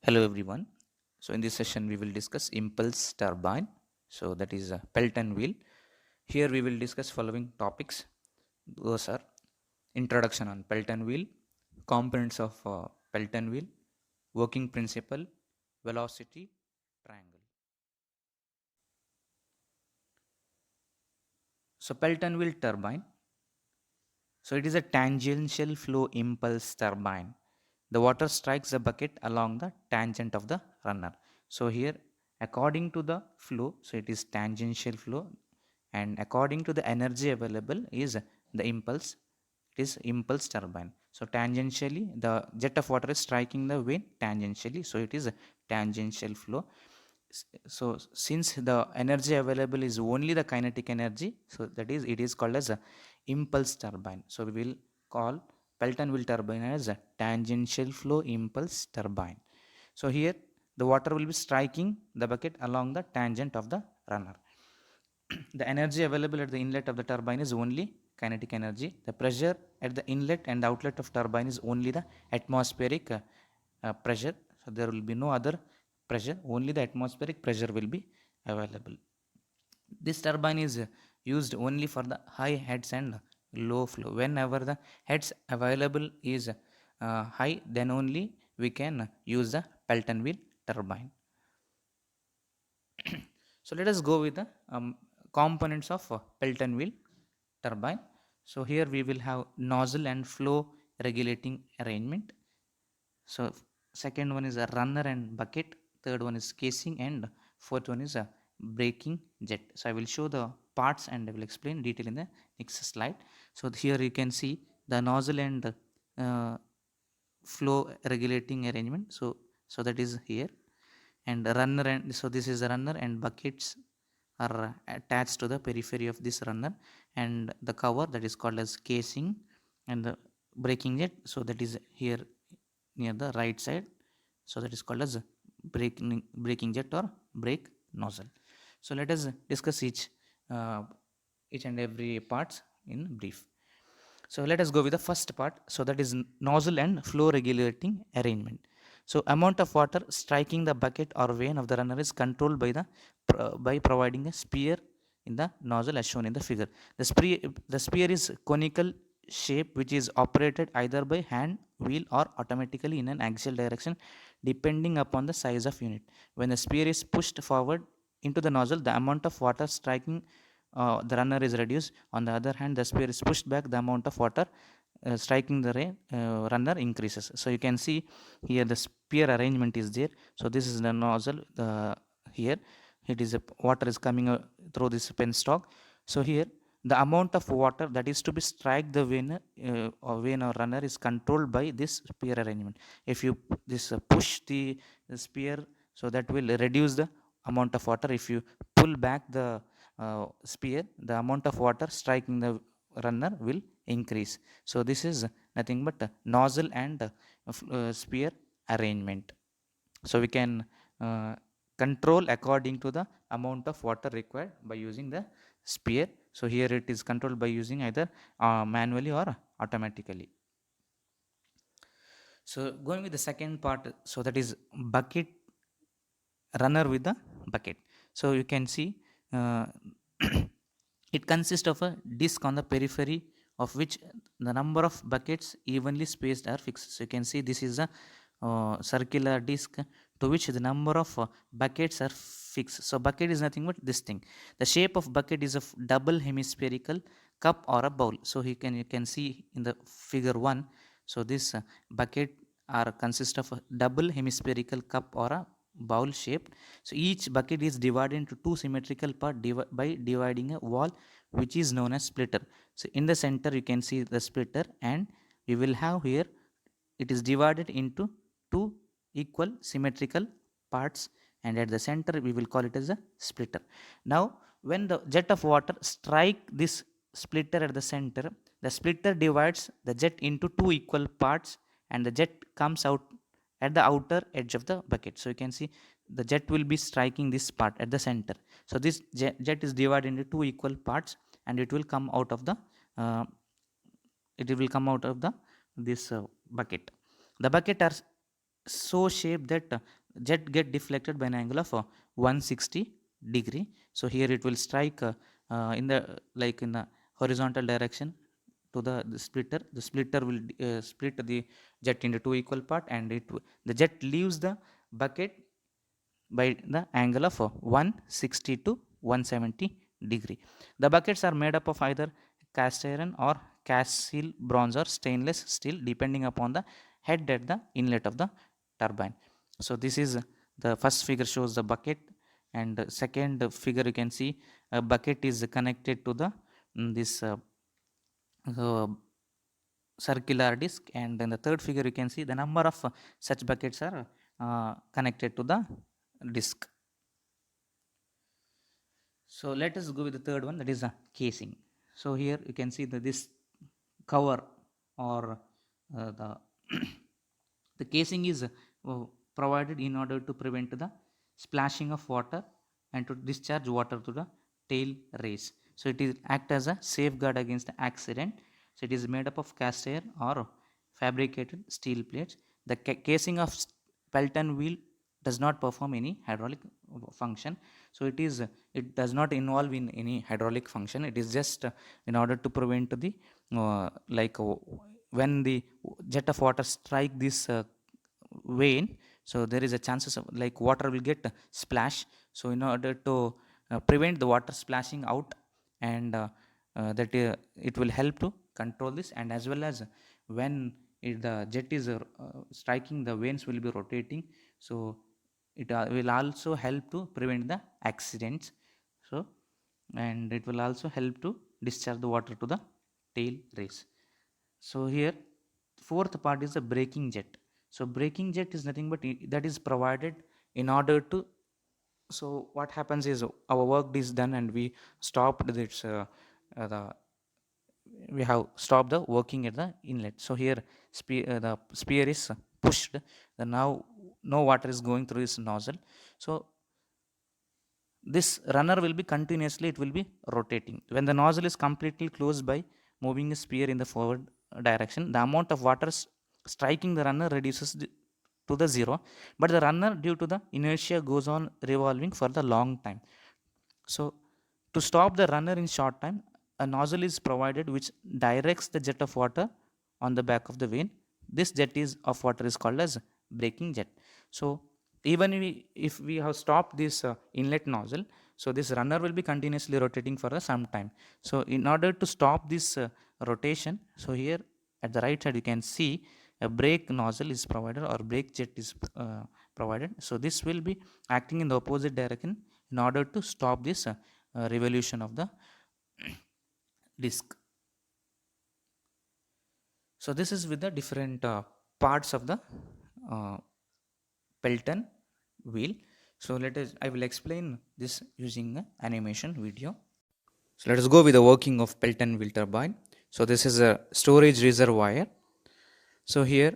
Hello everyone. So in this session we will discuss impulse turbine. So that is a Pelton wheel. Here we will discuss following topics. Those are introduction on Pelton wheel, components of Pelton wheel, working principle, velocity, triangle. So Pelton wheel turbine. So it is a tangential flow impulse turbine. The water strikes the bucket along the tangent of the runner. So here according to the flow, so it is tangential flow, and according to the energy available is the impulse, it is impulse turbine. So tangentially the jet of water is striking the vane tangentially, so it is a tangential flow. So since the energy available is only the kinetic energy, so that is it is called as a impulse turbine. So we will call Pelton wheel turbine as a tangential flow impulse turbine. So here the water will be striking the bucket along the tangent of the runner. The energy available at the inlet of the turbine is only kinetic energy. The pressure at the inlet and outlet of turbine is only the atmospheric pressure. So there will be no other pressure, only the atmospheric pressure will be available. This turbine is used only for the high heads and low flow. Whenever the heads available is high, then only we can use the Pelton wheel turbine. So let us go with the components of Pelton wheel turbine. So here we will have nozzle and flow regulating arrangement. So second one is a runner and bucket, third one is casing, and fourth one is a braking jet. So I will show the parts and I will explain detail in the next slide. So here you can see the nozzle and flow regulating arrangement. So that is here, and runner, and so this is a runner and buckets are attached to the periphery of this runner, and the cover that is called as casing, and the braking jet, so that is here near the right side, so that is called as braking jet or brake nozzle. So let us discuss each and every parts in brief. So let us go with the first part. So that is nozzle and flow regulating arrangement. So amount of water striking the bucket or vane of the runner is controlled by providing a spear in the nozzle as shown in the figure. The spear is conical shape which is operated either by hand, wheel, or automatically in an axial direction depending upon the size of unit. When the spear is pushed forward into the nozzle, the amount of water striking the runner is reduced. On the other hand, the spear is pushed back, the amount of water striking the runner increases. So you can see here the spear arrangement is there. So this is the nozzle. Here it is water is coming through this penstock. So here the amount of water that is to be strike the vein or runner is controlled by this spear arrangement. If you this push the spear, so that will reduce the amount of water. If you pull back the spear, the amount of water striking the runner will increase. So this is nothing but nozzle and spear arrangement. So we can control according to the amount of water required by using the spear. So here it is controlled by using either manually or automatically. So going with the second part, so that is bucket, runner with the bucket. So you can see uh, it consists of a disc on the periphery of which the number of buckets evenly spaced are fixed. So you can see this is a circular disc to which the number of buckets are fixed. So bucket is nothing but this thing. The shape of bucket is a double hemispherical cup or a bowl. So you can see in the figure 1. So this bucket are consist of a double hemispherical cup or a bowl shaped. So each bucket is divided into two symmetrical parts by dividing a wall which is known as splitter. So in the center you can see the splitter, and we will have here it is divided into two equal symmetrical parts, and at the center we will call it as a splitter. Now when the jet of water strike this splitter at the center, the splitter divides the jet into two equal parts, and the jet comes out at the outer edge of the bucket. So you can see the jet will be striking this part at the center. So this jet is divided into two equal parts, and it will come out of the uh, this bucket. The bucket are so shaped that jet get deflected by an angle of 160 degree. So here it will strike in the like in the horizontal direction to the splitter. The splitter will split the jet into two equal part, and the jet leaves the bucket by the angle of 160 to 170 degree. The buckets are made up of either cast iron or cast steel, bronze or stainless steel, depending upon the head at the inlet of the turbine. So this is the first figure shows the bucket, and the second figure you can see a bucket is connected to the this uh, circular disc, and then the third figure you can see the number of such buckets are connected to the disc. So let us go with the third one, that is a casing. So here you can see that this cover or the the casing is provided in order to prevent the splashing of water and to discharge water to the tail race. So it is act as a safeguard against the accident. So it is made up of cast iron or fabricated steel plates. The casing of Pelton wheel does not perform any hydraulic function. So it does not involve in any hydraulic function. It is just in order to prevent the like when the jet of water strike this vein, so there is a chances of like water will get splash. So in order to prevent the water splashing out, and that it will help to control this, and as well as when the jet is striking, the vanes will be rotating. So it will also help to prevent the accidents. So and it will also help to discharge the water to the tail race. So here fourth part is the braking jet. So braking jet is nothing but that is provided in order to, so what happens is our work is done and we stopped this the we have stopped the working at the inlet. So here the spear is pushed, the now no water is going through this nozzle. So this runner will be continuously, it will be rotating. When the nozzle is completely closed by moving the spear in the forward direction, the amount of water striking the runner reduces to the zero, but the runner due to the inertia goes on revolving for the long time. So to stop the runner in short time, a nozzle is provided which directs the jet of water on the back of the vane. This jet is of water is called as braking jet. So even if we have stopped this inlet nozzle, so this runner will be continuously rotating for some time. So in order to stop this rotation, so here at the right side you can see a brake nozzle is provided or brake jet is provided. So this will be acting in the opposite direction in order to stop this revolution of the disc. So this is with the different parts of the uh, Pelton wheel. So I will explain this using an animation video. So let us go with the working of Pelton wheel turbine. So this is a storage reservoir. So here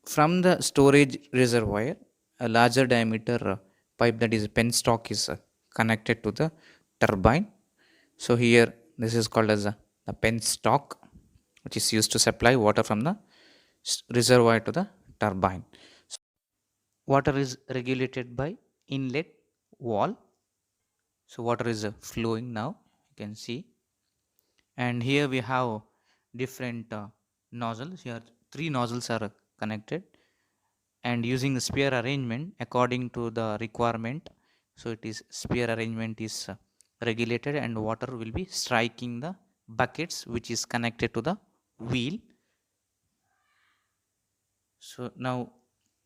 from the storage reservoir, a larger diameter pipe, that is a penstock, is connected to the turbine. So here this is called as the penstock, which is used to supply water from the reservoir to the turbine. So water is regulated by inlet wall. So water is flowing now, you can see. And here we have different nozzles. Here three nozzles are connected, and using the spear arrangement according to the requirement. So it is spear arrangement is regulated, and water will be striking the buckets which is connected to the wheel. So now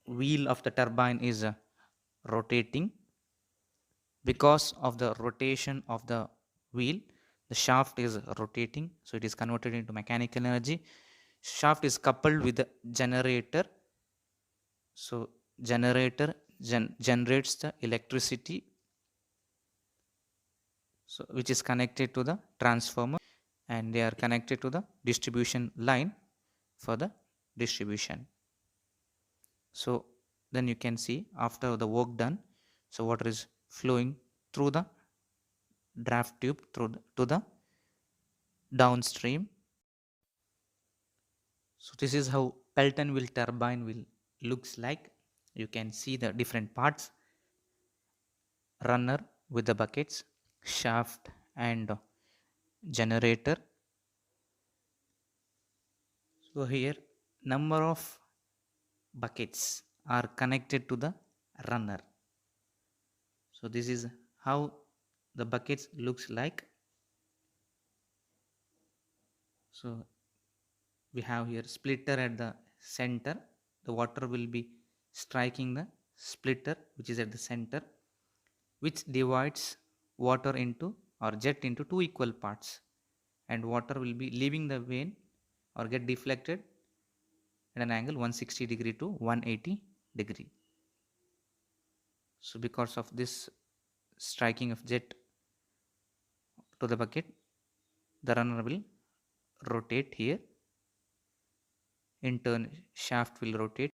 wheel of the turbine is rotating. Because of the rotation of the wheel, the shaft is rotating, so it is converted into mechanical energy. Shaft is coupled with the generator. So generator generates the electricity, so which is connected to the transformer, and they are connected to the distribution line for the distribution. So then you can see after the work done, so water is flowing through the draft tube to the downstream. So this is how Pelton wheel turbine will looks like. you can see the different parts: runner with the buckets, shaft and generator. So here number of buckets are connected to the runner. So this is how the buckets looks like. So we have here splitter at the center. The water will be striking the splitter which is at the center, which divides water into or jet into two equal parts, and water will be leaving the vane or get deflected at an angle 160 degree to 180 degree. So because of this striking of jet to the bucket, the runner will rotate here. In turn, shaft will rotate.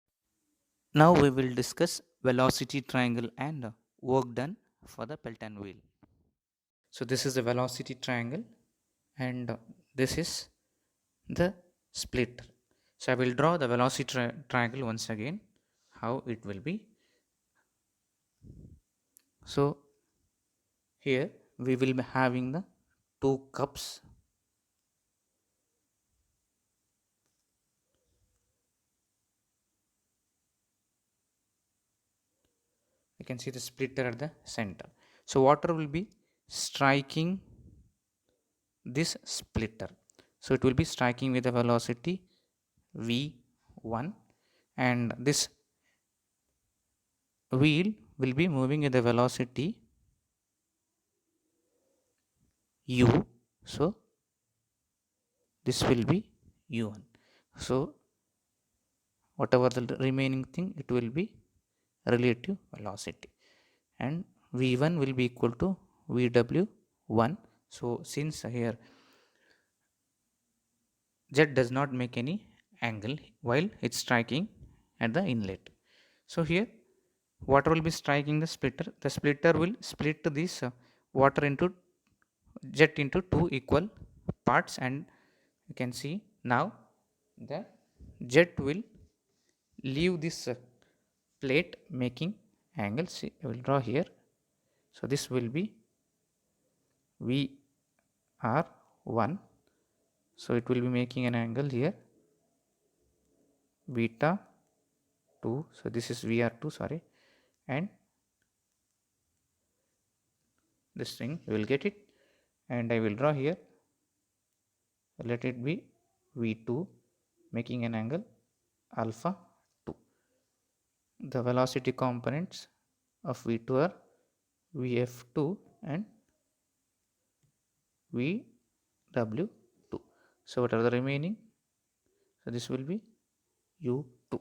Now we will discuss velocity triangle and work done for the Pelton wheel. So this is the velocity triangle and this is the splitter. So I will draw the velocity triangle once again, how it will be. So here we will be having the two cups. You can see the splitter at the center. So water will be striking this splitter. So it will be striking with a velocity v1, and this wheel will be moving with the velocity u. So this will be u1. So whatever the remaining thing, it will be relative velocity, and v1 will be equal to vw1. So since here jet does not make any angle while it's striking at the inlet, so here water will be striking the splitter. The splitter will split this water into jet into two equal parts, and you can see now the jet will leave this plate making angle. See, I will draw here. So this will be vr1. So it will be making an angle here beta 2. So this is vr2, sorry, and this thing you will get it, and I will draw here. Let it be v2 making an angle alpha 2. The velocity components of v2 are vf2 and vw2. So what are the remaining? So this will be u2.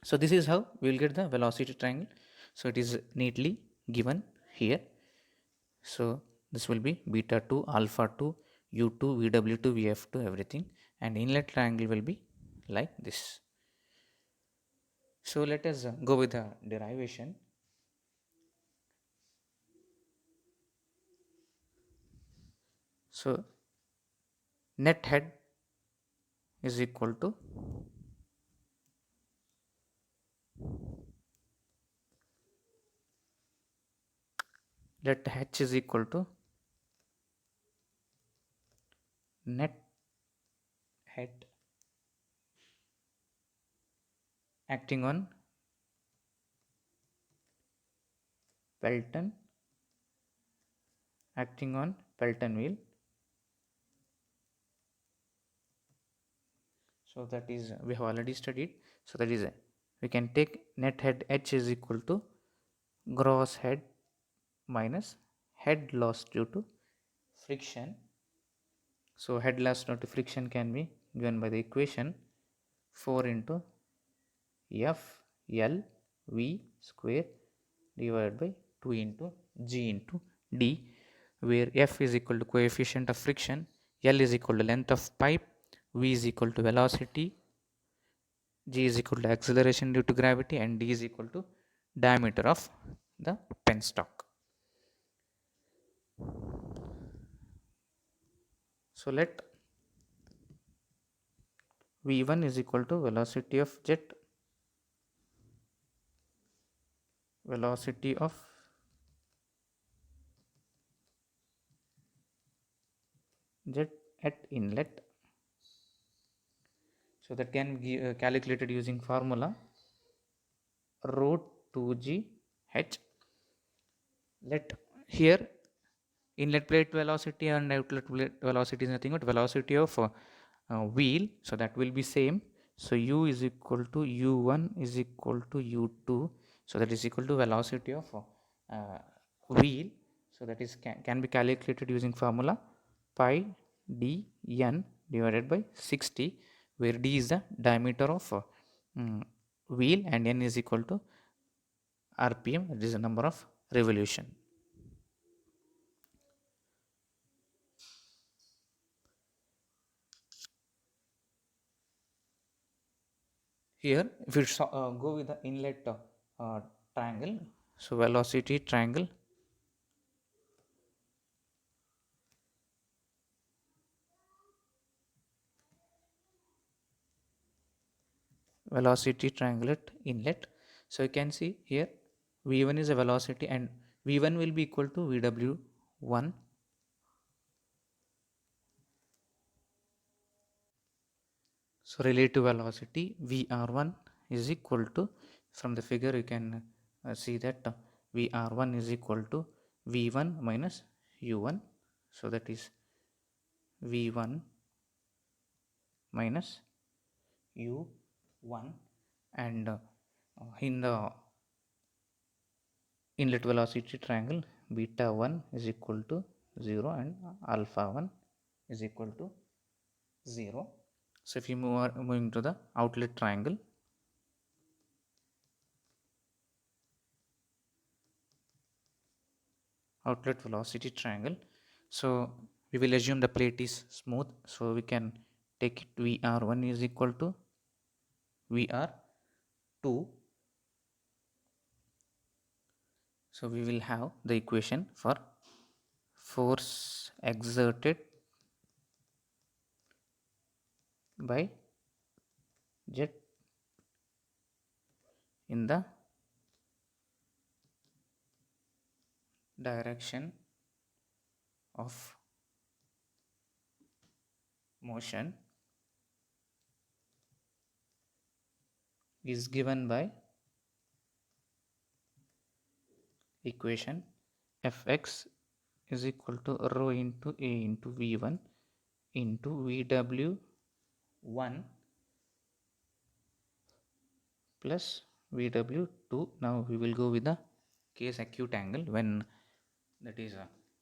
So this is how we will get the velocity triangle. So it is neatly given here. So this will be beta 2, alpha 2, u2, vw2, vf2, everything, and inlet triangle will be like this. So let us go with the derivation. So net head is equal to let h is equal to net head acting on Pelton wheel. So that is we have already studied. So that is we can take net head h is equal to gross head minus head loss due to friction. So head loss due to friction can be given by the equation 4 into f l v square divided by 2 into g into d, where f is equal to coefficient of friction, l is equal to length of pipe, v is equal to velocity, g is equal to acceleration due to gravity, and d is equal to diameter of the penstock. So let v1 is equal to velocity of jet velocity of jet at inlet. So that can be calculated using formula rho 2g h. Let here inlet plate velocity and outlet plate velocity is nothing but velocity of wheel, so that will be same. So u is equal to u1 is equal to u2, so that is equal to velocity of wheel. So that is can be calculated using formula pi d n divided by 60, where d is the diameter of wheel and n is equal to rpm, that is the number of revolution. Here if we go with the inlet triangle, so velocity triangle, velocity trianglet inlet. So you can see here v1 is a velocity and v1 will be equal to vw1. So relative velocity vr1 is equal to, from the figure you can see that vr1 is equal to v1 minus u1. So that is v1 minus u1, and in the inlet velocity triangle beta 1 is equal to 0 and alpha 1 is equal to 0. So if you moving to the outlet triangle, outlet velocity triangle, so we will assume the plate is smooth, so we can take it vr1 is equal to vr2. So we will have the equation for force exerted by jet in the direction of motion is given by equation fx is equal to rho into a into v1 into vw1 plus vw2. Now we will go with the case acute angle when that is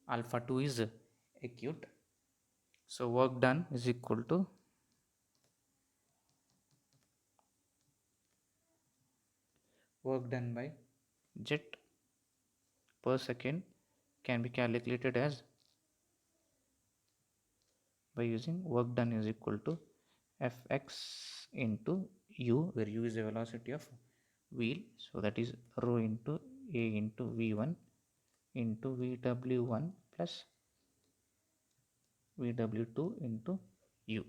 alpha 2 is acute. So work done is equal to work done by jet per second can be calculated as by using work done is equal to fx into u, where u is the velocity of wheel, so that is rho into a into v1 into vw1 plus vw2 into u.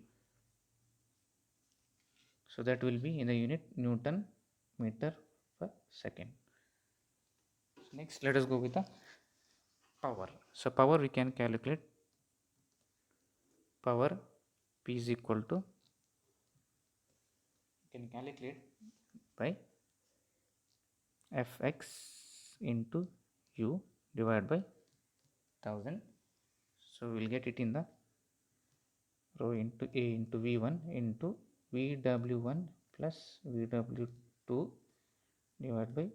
So that will be in the unit Newton meter per second. Next let us go with the power. So power we can calculate power p is equal to, you can calculate by fx into u divided by 1000. So we will get it in the rho into a into v1 into vw1 plus vw2 divided by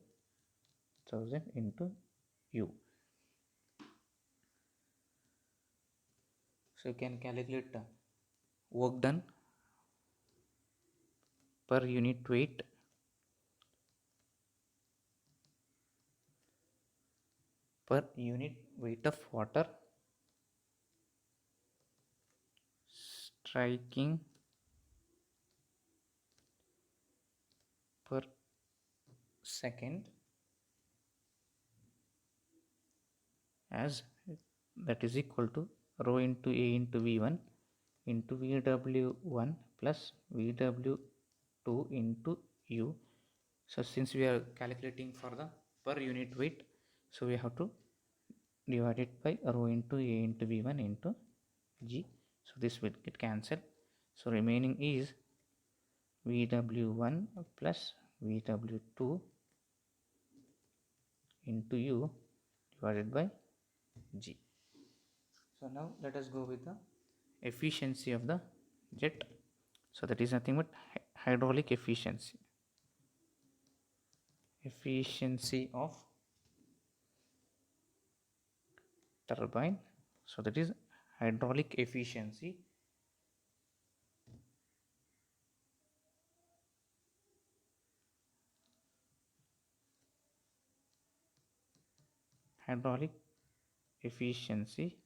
1000 into u. So you can calculate work done per unit weight per unit weight of water striking per second, as that is equal to rho into a into v1 into vw1 plus vw2 into u. So since we are calculating for the per unit weight. So we have to divide it by rho into A into V1 into G. So this will get cancelled. So remaining is VW1 plus VW2 into U divided by G. So now let us go with the efficiency of the jet. So that is nothing but hydraulic efficiency. Efficiency of turbine. So that is hydraulic efficiency. Hydraulic efficiency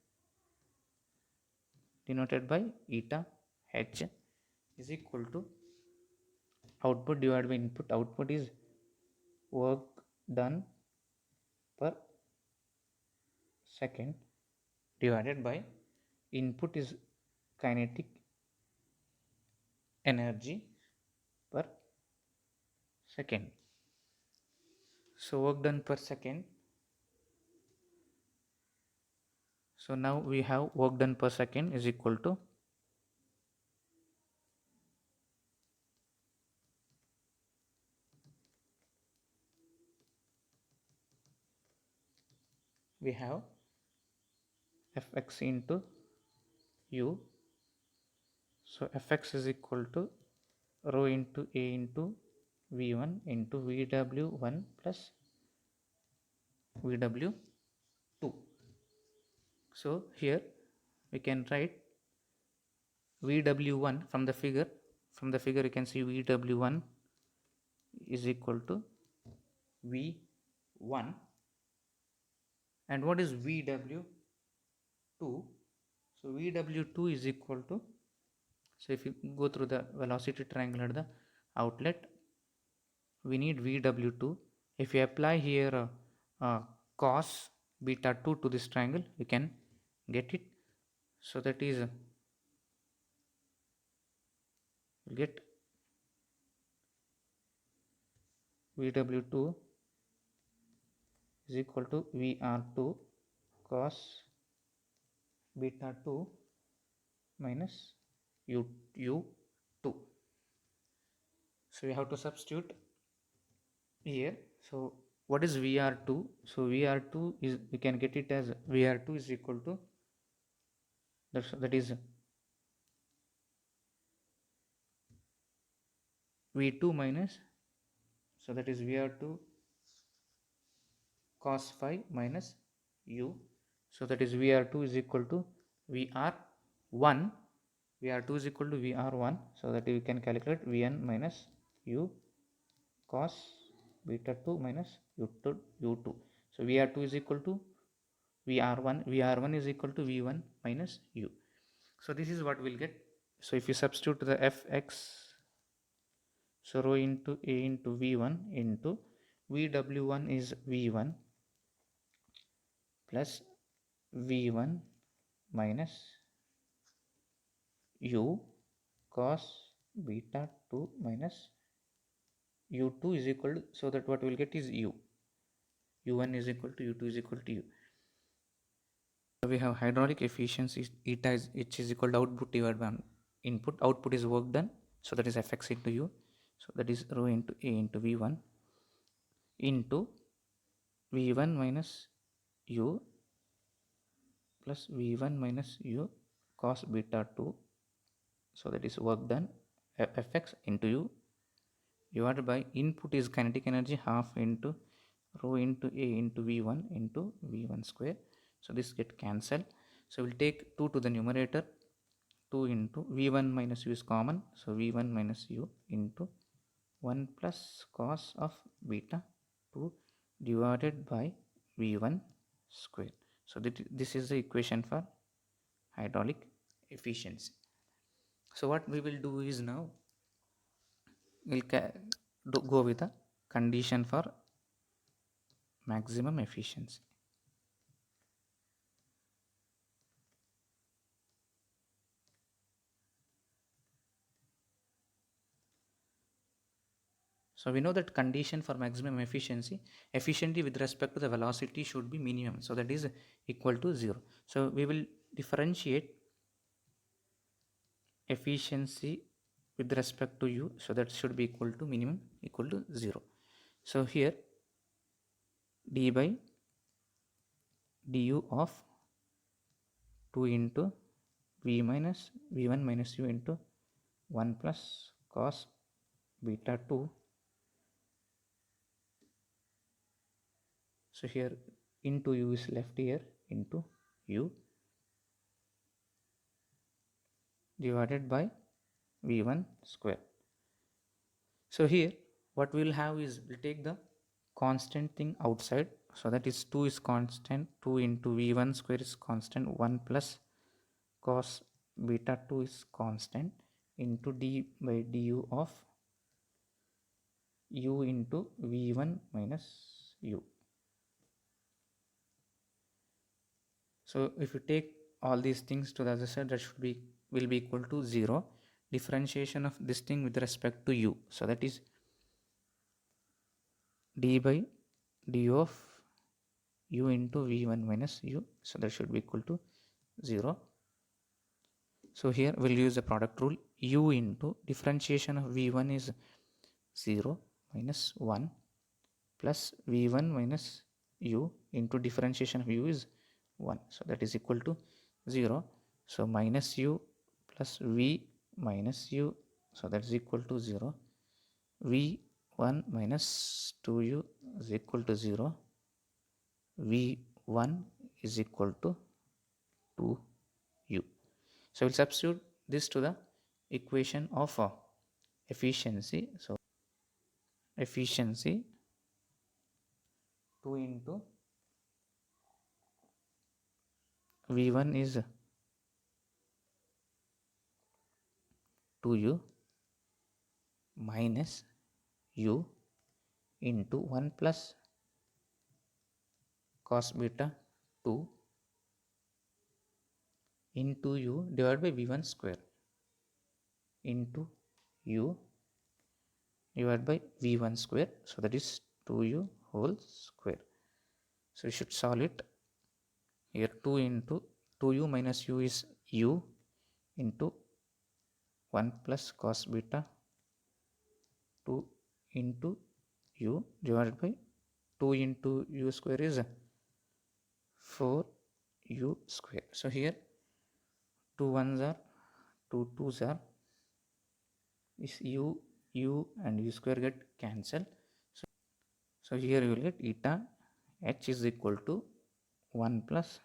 denoted by eta H is equal to output divided by input. Output is work done per second divided by input is kinetic energy per second. So work done per second. So now we have work done per second is equal to we have Fx into U. So Fx is equal to rho into A into V1 into VW1 plus VW2. So here we can write VW1 from the figure. From the figure you can see VW1 is equal to V1. And what is VW2? So VW2 is equal to, so if you go through the velocity triangle at the outlet, we need VW2. If you apply here cos beta 2 to this triangle, we can get it. So that is, we'll get VW2 is equal to VR2 cos beta 2 minus U2. So we have to substitute here. So what is VR2? So VR2 is, we can get it as VR2 is equal to, that is V2 minus, so that is VR2 cos phi minus U. So that is VR2 is equal to VR1. VR2 is equal to VR1. So that we can calculate Vn minus U cos beta 2 minus U2. So VR2 is equal to VR1. VR1 is equal to V1 minus U. So this is what we'll get. So if you substitute the Fx, so rho into A into V1 into VW1 is V1 plus V1 minus U cos beta 2 minus U2 is equal to, so that what we'll get is U. U1 is equal to U2 is equal to U. So we have hydraulic efficiency eta is H is equal to output divided by input. Output is work done, so that is Fx into U. So that is rho into A into V1 into V1 minus U plus V1 minus U cos beta 2. So that is work done Fx into U divided by input is kinetic energy half into rho into A into V1 into V1 square. So this get cancelled. So we'll take 2 to the numerator. 2 into V1 minus U is common. So V1 minus U into 1 plus cos of beta 2 divided by V1 square. So this is the equation for hydraulic efficiency. So what we will do is now we'll go with the condition for maximum efficiency. So we know that condition for maximum efficiency with respect to the velocity should be minimum. So that is equal to 0. So we will differentiate efficiency with respect to u. So that should be equal to minimum equal to 0. So here d by du of 2 into v1 minus u into 1 plus cos beta 2. So here into u is left here, into u divided by v1 square. So here what we will have is, we'll take the constant thing outside. So that is 2 is constant, 2 into v1 square is constant, 1 plus cos beta 2 is constant, into d by du of u into v1 minus u. So if you take all these things to the other side, that will be equal to 0. Differentiation of this thing with respect to u. So that is d by du of u into v1 minus u. So that should be equal to 0. So here we'll use the product rule. U into differentiation of v1 is 0 minus 1 plus v1 minus u into differentiation of u is 1. So that is equal to 0. So minus u plus v minus u. So that is equal to 0. v1 minus 2u is equal to 0. v1 is equal to 2u. So we'll substitute this to the equation of efficiency. So efficiency 2 into v1 is 2u minus u into 1 plus cos beta 2 into u divided by v1 square into u divided by v1 square. So that is 2u whole square. So we should solve it. Here 2 into 2u minus u is u into 1 plus cos beta 2 into u divided by 2 into u square is 4u square. So here 2 ones are 2 twos are is u and u square get cancelled. So here you will get eta h is equal to 1 plus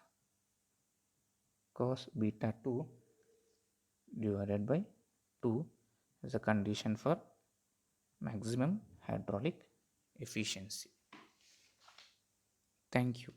cos beta 2 divided by 2 as a condition for maximum hydraulic efficiency. Thank you.